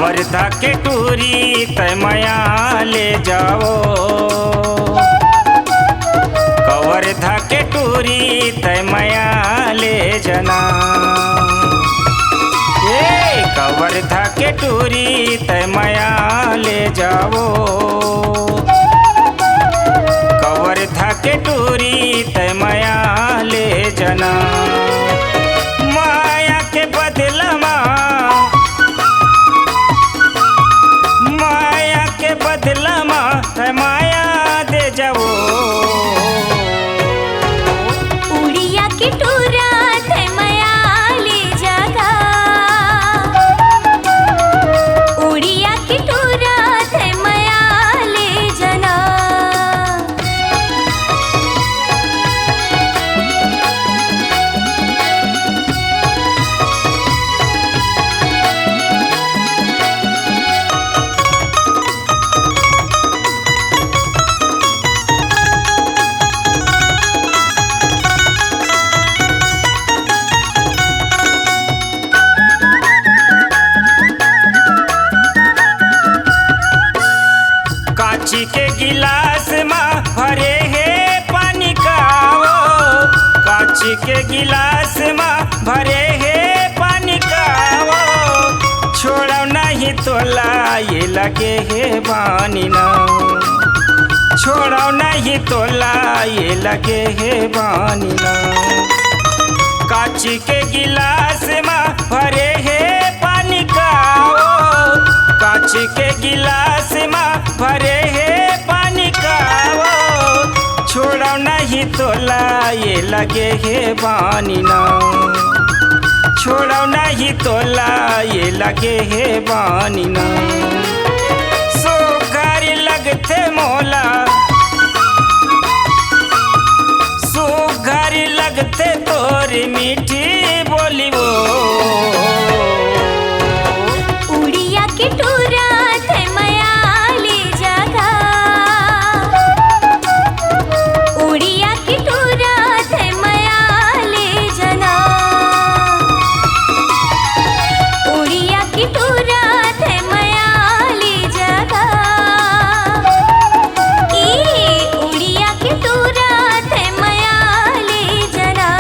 कवर्धा के टूरी तय माया ले जाओ, कवर्धा के टूरी तय माया ले जना। ये कवर्धा के टूरी तय माया ले जाओ, कवर्धा के टूरी तय माया ले जना। माया के बदलमा, माया के बदलमा माया दे जाओ। उड़िया की टूरा थे माया ले जागा, उड़िया की टूरा थे माया ले जना। कांची के गिलास में भरे है पानी का वो, कांची के गिलास में भरे है पानी का वो। छोड़ो नहीं तोला ये लगे है बानी ना, छोड़ो नहीं तोला ये लगे है बानी ना। कांची के गिलास में भरे है पानी का वो, कांची के गिलास में भरे है पानी का वो। छोड़ो नहीं तोला ये लगे है बानी ना, छोड़ो नहीं तोला ये लगे है बानी ना। सुघर लगते मोला, सुघर लगते तोरी मीठी बोली वो। उड़िया की टूरा थे माया ले जागा, उड़िया की टूरा थे माया ले जना। उड़िया की टूरा थे माया ले जागा, ई उड़िया की टूरा थे माया ले जना।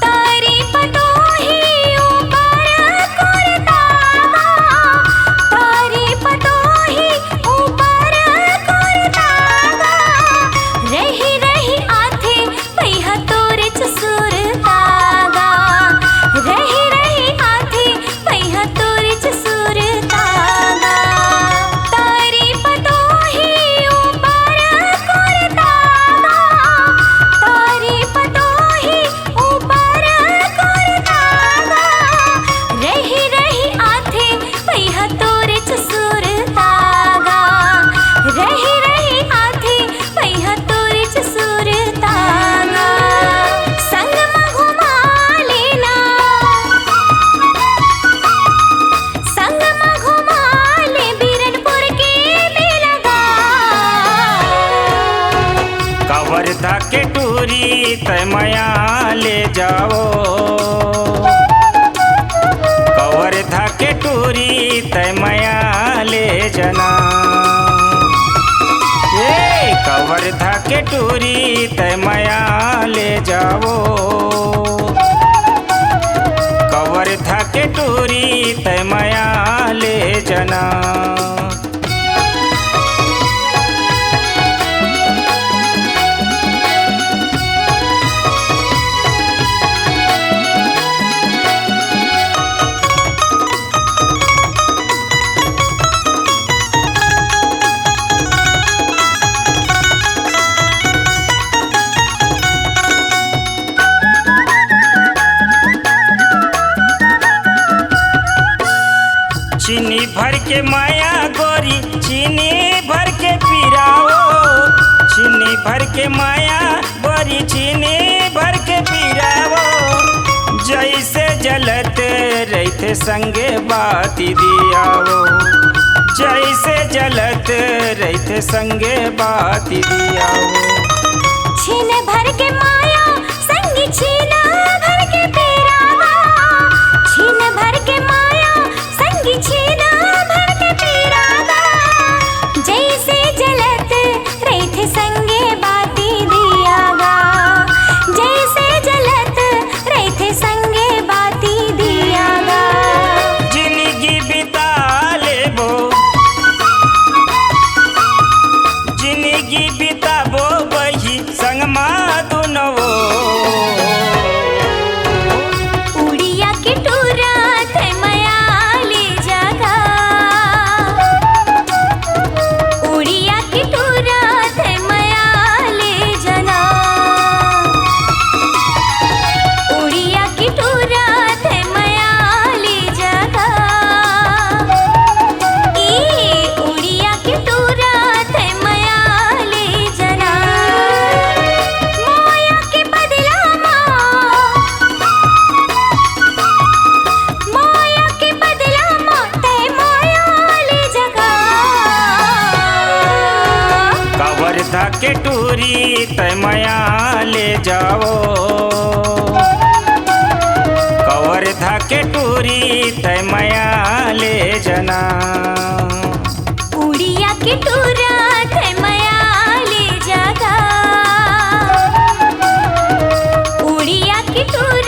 तारी पटोही ऊपर करतावा, तारी पटोही ऊपर करतावा। रही रही आथे पहिया तोरे चसुर तागा, रही रही आथे पहिया तोरे चसुर तागा। तारी पटोही ऊपर करतावा, तारी पटोही ऊपर करतावा। रही रही आथे पहिया तोरे चसुर तागा, रही रही आथे पहिया तोरे चसुर तागा। संग में घुमा लेना, संग में घुमा ले बीरनपुर के बेलगा। कवर्धा के टूरी तय माया ले जाओ, कवर्धा के टूरी तय माया ले जना। ये कवर्धा के टूरी तय माया ले जाओ, कवर्धा के टूरी तय माया ले जना। चीनी भर के माया गोरी चीनी भर के पिराओ, चीनी भर के माया बड़ी चीनी भर के पिराओ, जैसे जलत रहते संगे बाती दियाओ, जैसे जलत रहते संगे बाती दियाओ। छीन भर के माया संगी छीन भर के पीरावा, छीन भर के माया संगी छीन भर के पीरावा, जैसे जलत रहते संगे बाती दियावा, जैसे जलत रहते संगे बाती दियावा। जिंदगी बिता लेबो, जिंदगी बिताबो बही संगमा दुनवो, उड़िया के टूरा थे मयाली जगा, उड़िया के टूरा थे मयाली जना, उड़िया के टूरा थे मयाली जगा, ई उड़िया के टूरा थे मयाली जना। माया के बदला माया के बदला ते मायाली जगा। कवर्धा के टूरी तय माया ले जाओ, कवर्धा के टूरी तय माया ले जना। उड़िया के टूरा थे मयाली जगा, उड़िया के टूरा